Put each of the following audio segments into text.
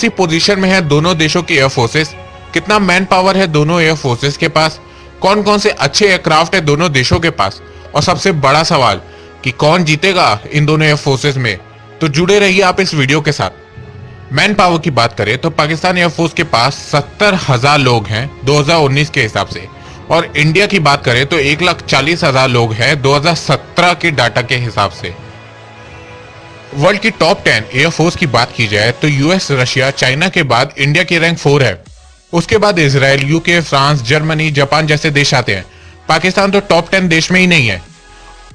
इसी पोजीशन में है दोनों देशों की एयर फोर्सेस, कितना मैन पावर है दोनों एयर फोर्सेस के पास, कौन कौन से अच्छे एयरक्राफ्ट है दोनों देशों के पास, और सबसे बड़ा सवाल कि कौन जीतेगा इन दोनों एयर फोर्सेस में। तो जुड़े रहिए आप इस वीडियो के साथ। मैन पावर की बात करें तो पाकिस्तान एयरफोर्स के पास 70,000 लोग हैं 2019 के हिसाब से, और इंडिया की बात करें तो 1,40,000 लोग हैं 2017 के डाटा के हिसाब से। वर्ल्ड की टॉप 10 एयरफोर्स की बात की जाए तो यूएस, रशिया, चाइना के बाद इंडिया की रैंक 4 है। उसके बाद Israel, UK, France, Germany, Japan जैसे देश आते हैं। पाकिस्तान तो टॉप 10 देश में ही नहीं है।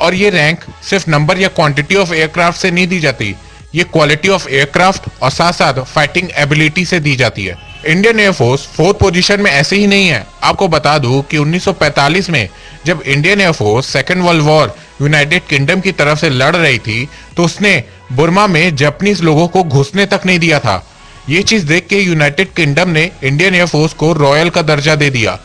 और ये रैंक सिर्फ नंबर या क्वांटिटी ऑफ एयरक्राफ्ट से नहीं दी जाती, ये क्वालिटी ऑफ एयरक्राफ्ट और साथ साथ फाइटिंग एबिलिटी से दी जाती है। इंडियन एयरफोर्स 4th पोजीशन में ऐसे ही नहीं है। आपको बता दूं कि 1945 में जब Indian air force second world war United kingdom की तरफ से लड़ रही थी तो उसने बुर्मा में जापानीज लोगों को घुसने तक नहीं दिया था। ये चीज देख के यूनाइटेड किंगडम ने इंडियन एयरफोर्स को रॉयल का दर्जा दे दिया।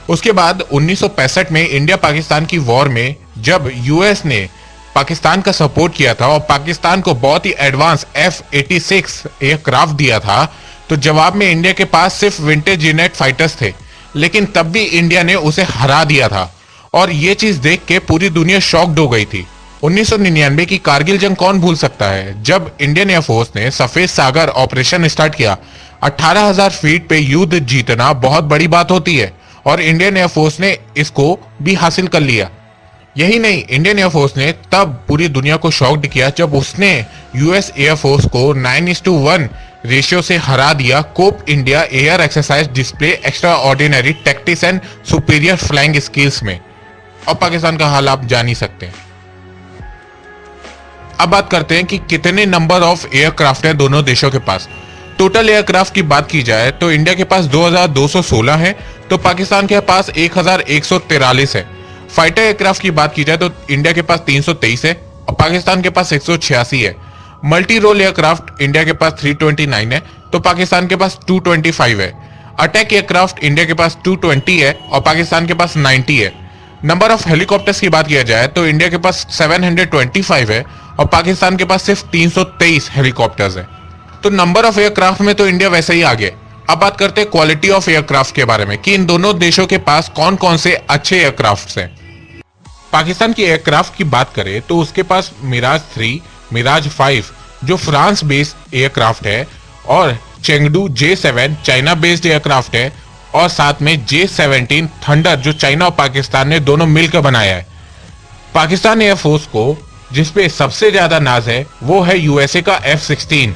उसके बाद 1965 में इंडिया पाकिस्तान की वॉर में जब यूएस ने पाकिस्तान का सपोर्ट किया था और पाकिस्तान को बहुत ही एडवांस F-86 एयरक्राफ्ट दिया था, तो जवाब में इंडिया के पास सिर्फ विंटेज जेट फाइटर्स थे, लेकिन तब भी इंडिया ने उसे हरा दिया था। और ये चीज देख के पूरी दुनिया शॉक्ड हो गई थी। 1999 की कारगिल जंग कौन भूल सकता है, जब इंडियन एयरफोर्स ने सफेद सागर ऑपरेशन स्टार्ट किया। 18,000 फीट पे युद्ध जीतना बहुत बड़ी बात होती है और इंडियन एयरफोर्स ने इसको भी हासिल कर लिया। यही नहीं, इंडियन एयरफोर्स ने तब पूरी दुनिया को शॉक्ड किया जब उसने यूएस एयरफोर्स को 9:1 रेशियो से हरा दिया Cope India air exercise display extraordinary tactics and superior flying skills में। और पाकिस्तान का हाल आप जान ही सकते हैं। अब बात करते हैं कि कितने नंबर ऑफ एयरक्राफ्ट है दोनों देशों के पास। टोटल एयरक्राफ्ट की बात की जाए तो इंडिया के पास 2,216 है, तो पाकिस्तान के पास 1,143 है। फाइटर एयरक्राफ्ट की बात की जाए तो इंडिया के पास 323 है और पाकिस्तान के पास 186 है। मल्टी रोल एयरक्राफ्ट इंडिया के पास 329 है, तो पाकिस्तान के पास 225 है। अटैक एयरक्राफ्ट इंडिया के पास 220 है और पाकिस्तान के पास 90 है। नंबर ऑफ हेलीकॉप्टर्स की बात किया जाए तो इंडिया के पास 725 है और पाकिस्तान के पास सिर्फ 323 हेलीकॉप्टर्स है। तो नंबर ऑफ एयरक्राफ्ट में तो इंडिया वैसे ही आगे। अब बात करते हैं क्वालिटी ऑफ एयरक्राफ्ट के बारे में कि इन दोनों देशों के पास कौन कौन से अच्छे एयरक्राफ्ट हैं। पाकिस्तान की एयरक्राफ्ट की बात करें तो उसके पास मिराज 3, मिराज 5 जो फ्रांस बेस्ड एयरक्राफ्ट है, और Chengdu J7 China based aircraft है, और साथ में J17 थंडर जो चाइना और पाकिस्तान ने दोनों मिलकर बनाया है। पाकिस्तान एयरफोर्स को जिस पे सबसे ज्यादा नाज है वो है यूएसए का F-16,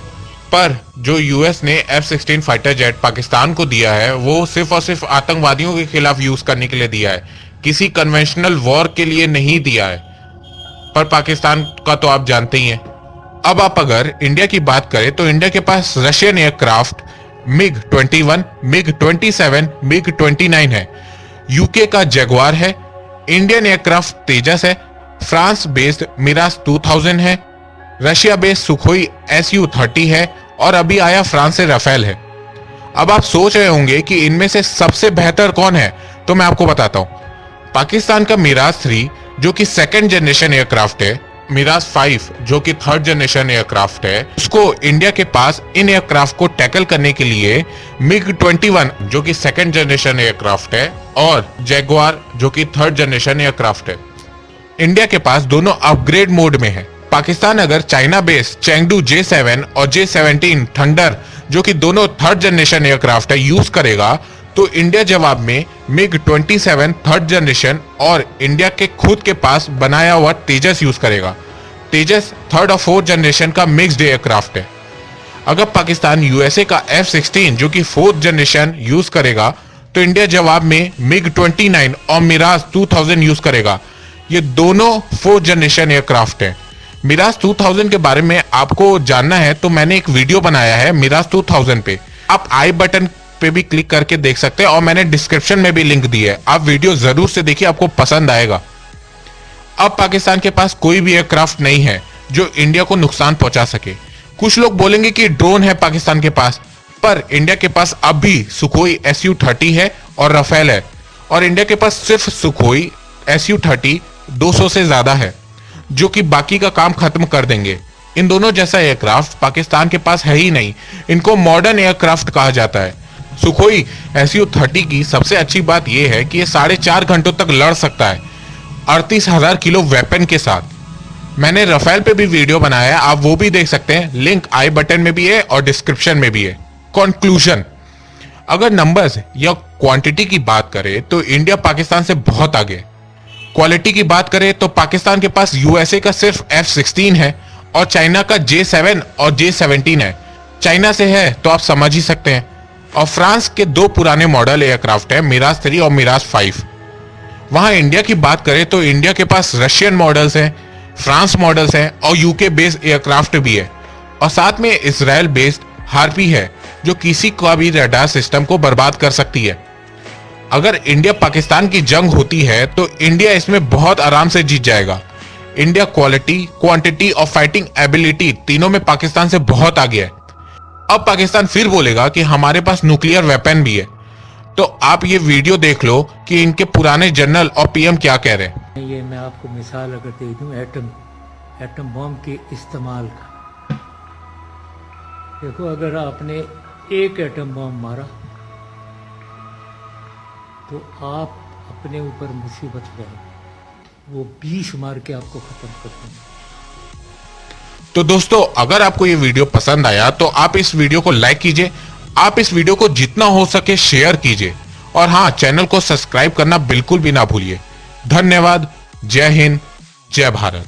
पर जो यूएस ने F-16 फाइटर जेट पाकिस्तान को दिया है वो सिर्फ और सिर्फ आतंकवादियों के खिलाफ यूज करने के लिए दिया है, किसी कन्वेंशनल वॉर के लिए नहीं दिया है। पर पाकिस्तान का तो आप जानते ही हैं। अब आप अगर इंडिया की बात करें तो इंडिया के पास Russian aircraft MiG-21, MiG-27, MiG-29 है। यूके का जगुआर है। इंडियन एयरक्राफ्ट तेजस है। फ्रांस बेस्ड मिराज 2000 है। रशिया बेस्ड सुखोई Su-30 है और अभी आया फ्रांस से राफेल है। अब आप सोच रहे होंगे कि इनमें से सबसे बेहतर कौन है, तो मैं आपको बताता हूं। पाकिस्तान का मिराज 3 जो कि सेकंड जनरेशन एयरक्राफ्ट है, मिराज 5 जो कि थर्ड जनरेशन एयरक्राफ्ट है, उसको इंडिया के पास इन एयरक्राफ्ट को टैकल करने के लिए MiG-21 जो कि सेकंड जनरेशन एयरक्राफ्ट है और जैगुआर जो कि थर्ड जनरेशन एयरक्राफ्ट है। इंडिया के पास दोनों अपग्रेड मोड में है। पाकिस्तान अगर चाइना बेस्ड चेंगडू J7 और J17 थंडर जो कि दोनों थर्ड जनरेशन एयरक्राफ्ट है यूज करेगा, तो इंडिया जवाब में MiG-27 थर्ड जनरेशन और इंडिया के खुद के पास बनाया हुआ तेजस यूज करेगा। तेजस थर्ड और फोर्थ जनरेशन का मिक्स्ड एयरक्राफ्ट है। अगर पाकिस्तान यूएसए का F-16 जो कि फोर्थ जनरेशन यूज करेगा, तो इंडिया जवाब में MiG-29 और मिराज 2000 यूज करेगा। ये दोनों फोर्थ जनरेशन एयरक्राफ्ट हैं। मिराज 2000 के बारे में आपको जानना है तो मैंने एक वीडियो बनाया है मिराज 2000 पे, आप आई बटन पे भी क्लिक करके देख सकते हैं और मैंने डिस्क्रिप्शन में भी लिंक दी है। आप वीडियो जरूर से देखिए, आपको पसंद आएगा। अब पाकिस्तान के पास कोई भी एयरक्राफ्ट नहीं है जो इंडिया को नुकसान पहुंचा सके। कुछ लोग बोलेंगे कि ड्रोन है पाकिस्तान के पास, पर इंडिया के पास अब भी सुखोई Su-30 है और राफेल है, और इंडिया के पास सिर्फ सुखोई Su-30 200 से ज्यादा है जो कि बाकी का काम खत्म कर देंगे। इन दोनों जैसा एयरक्राफ्ट पाकिस्तान के पास है ही नहीं। इनको मॉडर्न एयरक्राफ्ट कहा जाता है। सुखोई SU-30 की सबसे अच्छी बात यह है कि ये 4.5 घंटों तक लड़ सकता है 38,000 किलो वेपन के साथ। मैंने राफेल पे भी वीडियो बनाया है, आप वो भी देख सकते हैं। लिंक आई बटन में भी है और डिस्क्रिप्शन में भी है। कंक्लूजन, अगर नंबर्स या क्वांटिटी की बात करें तो इंडिया पाकिस्तान से बहुत आगे। क्वालिटी की बात करें तो पाकिस्तान के पास USA का सिर्फ F-16 है और चाइना का J-7 और J-17 है। चाइना से है तो आप समझ ही सकते हैं। और फ्रांस के 2 पुराने मॉडल एयरक्राफ्ट है, मिराज 3 और मिराज 5। वहां इंडिया की बात करें तो इंडिया के पास रशियन मॉडल्स हैं, फ्रांस मॉडल्स हैं और UK बेस्ड एयरक्राफ्ट भी है। और साथ में इजराइल बेस्ड हार्पी है जो किसी का भी रडार सिस्टम को बर्बाद कर सकती है। अगर इंडिया पाकिस्तान की जंग होती है तो इंडिया इसमें बहुत आराम से जीत जाएगा। इंडिया क्वालिटी, क्वांटिटी और फाइटिंग एबिलिटी तीनों में पाकिस्तान से बहुत आगे है। अब पाकिस्तान फिर बोलेगा कि हमारे पास न्यूक्लियर वेपन भी है। तो आप ये वीडियो देख लो कि इनके पुराने जनरल और PM क्या कह रहे हैं। ये मैं आपको मिसाल अगर दे दूं एटम बम के इस्तेमाल का। देखो, अगर आपने एक एटम बम मारा तो आप अपने ऊपर मुसीबत ले, वो 20 मार के आपको खत्म कर देंगे। तो दोस्तों, अगर आपको ये वीडियो पसंद आया तो आप इस वीडियो को लाइक कीजिए। आप इस वीडियो को जितना हो सके शेयर कीजिए और हाँ, चैनल को सब्सक्राइब करना बिल्कुल भी ना भूलिए। धन्यवाद। जय हिंद, जय भारत।